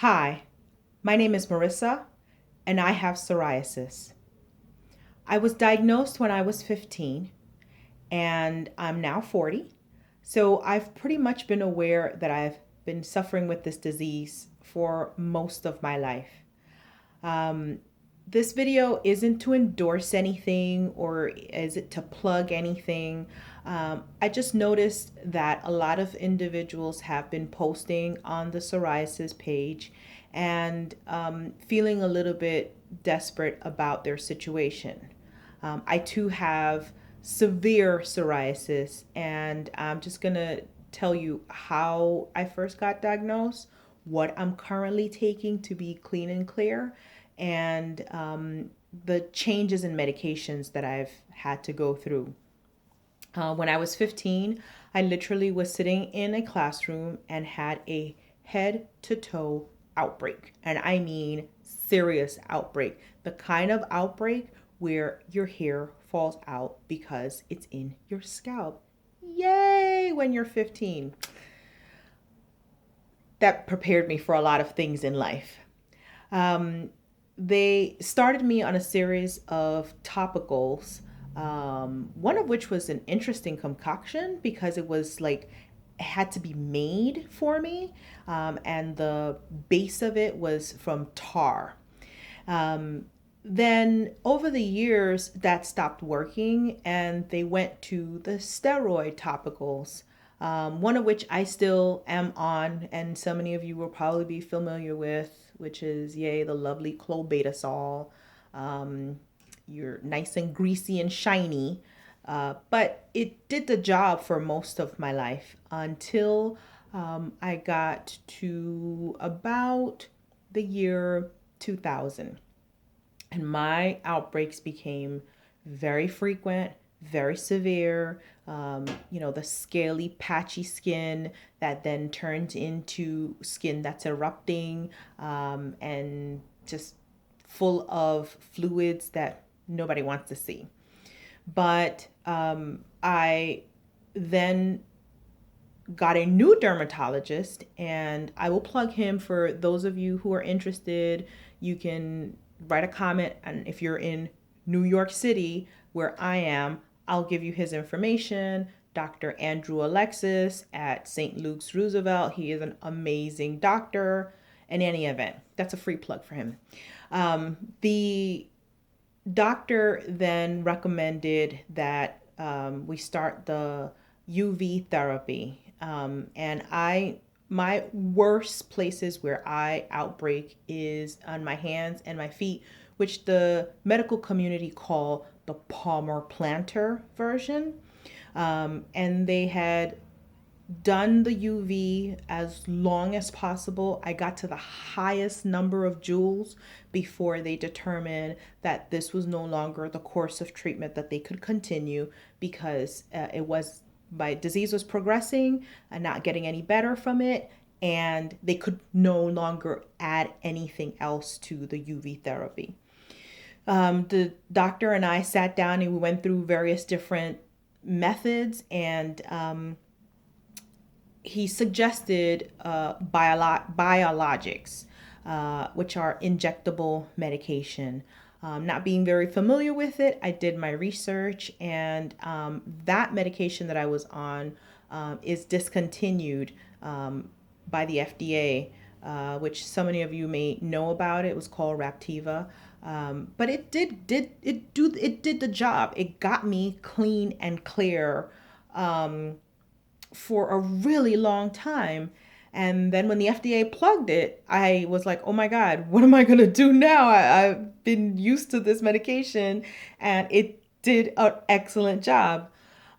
Hi, my name is Marissa, and I have psoriasis. I was diagnosed when I was 15, and I'm now 40. So I've pretty much been aware that I've been suffering with this disease for most of my life. Um, this video isn't to endorse anything or is it to plug anything. I just noticed that a lot of individuals have been posting on the psoriasis page and feeling a little bit desperate about their situation. I too have severe psoriasis, and I'm just gonna tell you how I first got diagnosed, what I'm currently taking to be clean and clear, and the changes in medications that I've had to go through. When I was 15, I literally was sitting in a classroom and had a head to toe outbreak. And I mean serious outbreak. The kind of outbreak where your hair falls out because it's in your scalp. Yay, when you're 15. That prepared me for a lot of things in life. Um, they started me on a series of topicals, one of which was an interesting concoction because it was like it had to be made for me, and the base of it was from tar. Um, then over the years, that stopped working, and they went to the steroid topicals, one of which I still am on, and so many of you will probably be familiar with, which is, yay, the lovely clobetasol. Um, you're nice and greasy and shiny, but it did the job for most of my life until I got to about the year 2000. And my outbreaks became very frequent, very severe. The scaly, patchy skin that then turns into skin that's erupting, and just full of fluids that nobody wants to see. But I then got a new dermatologist, and I will plug him for those of you who are interested. You can write a comment, and if you're in New York City, where I am, I'll give you his information. Dr. Andrew Alexis at St. Luke's Roosevelt. He is an amazing doctor. In any event, that's a free plug for him. The doctor then recommended that we start the UV therapy. And my worst places where I outbreak is on my hands and my feet, which the medical community call the Palmer plantar version. And they had done the UV as long as possible. I got to the highest number of joules before they determined that this was no longer the course of treatment that they could continue, because my disease was progressing and not getting any better from it, and they could no longer add anything else to the UV therapy. The doctor and I sat down and we went through various different methods, and he suggested biologics, which are injectable medication. Not being very familiar with it, I did my research, and that medication that I was on is discontinued by the FDA, which so many of you may know about. It was called Raptiva. But it did the job. It got me clean and clear for a really long time. And then when the FDA plugged it, I was like, oh my God, what am I going to do now? I've been used to this medication, and it did an excellent job.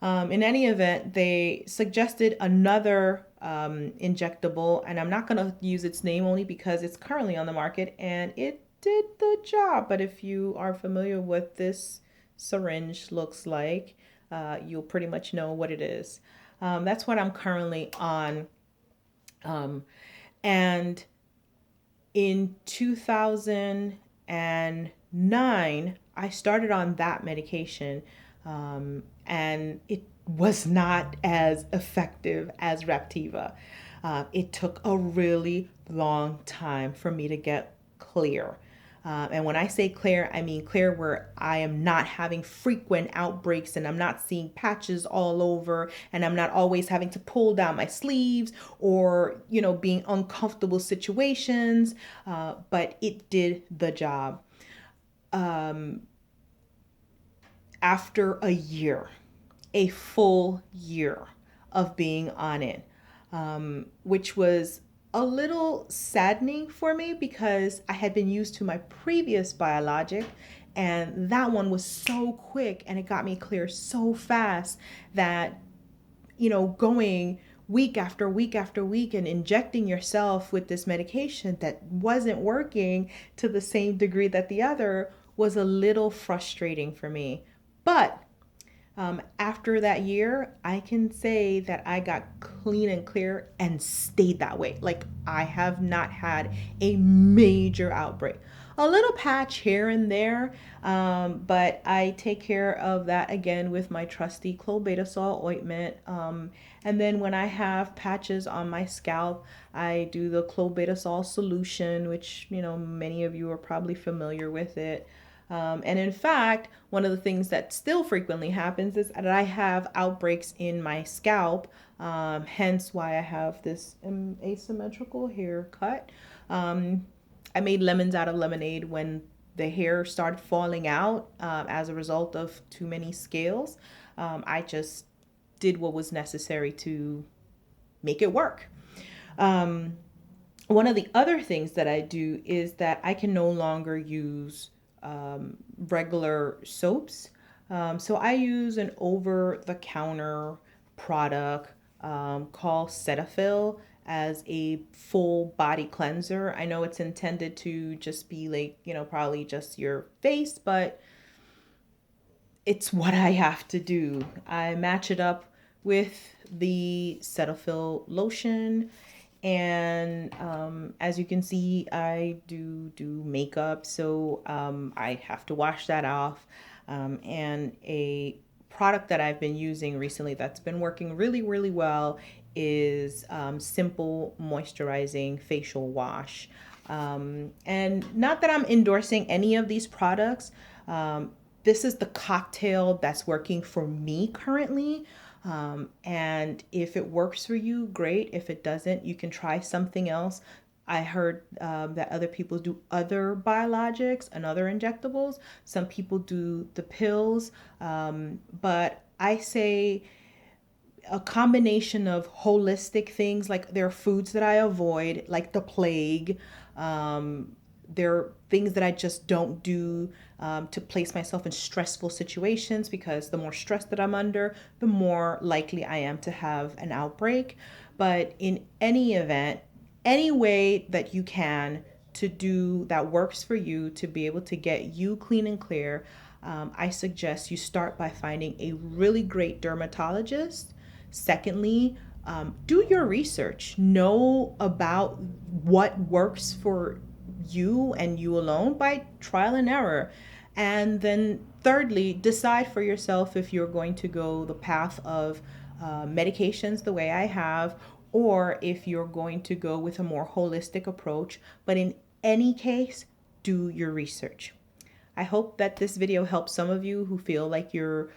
In any event, they suggested another injectable, and I'm not going to use its name only because it's currently on the market and it did the job. But if you are familiar with what this syringe looks like, you'll pretty much know what it is. That's what I'm currently on. And in 2009, I started on that medication, and it was not as effective as Raptiva. It took a really long time for me to get clear. And when I say clear, I mean clear where I am not having frequent outbreaks and I'm not seeing patches all over and I'm not always having to pull down my sleeves or, being uncomfortable situations. But it did the job. Um, After a full year of being on it, which was a little saddening for me because I had been used to my previous biologic and that one was so quick and it got me clear so fast that, going week after week after week and injecting yourself with this medication that wasn't working to the same degree that the other was a little frustrating for me. But after that year, I can say that I got clean and clear and stayed that way. Like, I have not had a major outbreak. A little patch here and there, but I take care of that again with my trusty clobetasol ointment. And then when I have patches on my scalp, I do the clobetasol solution, which, many of you are probably familiar with it. And in fact, one of the things that still frequently happens is that I have outbreaks in my scalp, hence why I have this asymmetrical haircut. I made lemons out of lemonade when the hair started falling out as a result of too many scales. I just did what was necessary to make it work. Um, One of the other things that I do is that I can no longer use regular soaps. So I use an over the counter product called Cetaphil as a full body cleanser. I know it's intended to just be like, probably just your face, but it's what I have to do. I match it up with the Cetaphil lotion. And as you can see, I do makeup, so I have to wash that off. And a product that I've been using recently that's been working really, really well is simple moisturizing facial wash. And not that I'm endorsing any of these products. Um, this is the cocktail that's working for me currently. And if it works for you, great. If it doesn't, you can try something else. I heard that other people do other biologics and other injectables. Some people do the pills. But I say a combination of holistic things, like there are foods that I avoid like the plague. There are things that I just don't do to place myself in stressful situations, because the more stress that I'm under, the more likely I am to have an outbreak. But in any event, any way that you can to do that works for you to be able to get you clean and clear, I suggest you start by finding a really great dermatologist. Secondly, do your research. Know about what works for you and you alone by trial and error. And then, thirdly, decide for yourself if you're going to go the path of medications the way I have, or if you're going to go with a more holistic approach. But in any case, do your research. I hope that this video helps some of you who feel like you're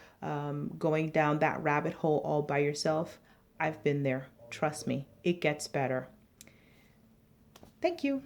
going down that rabbit hole all by yourself. I've been there. Trust me, it gets better. Thank you.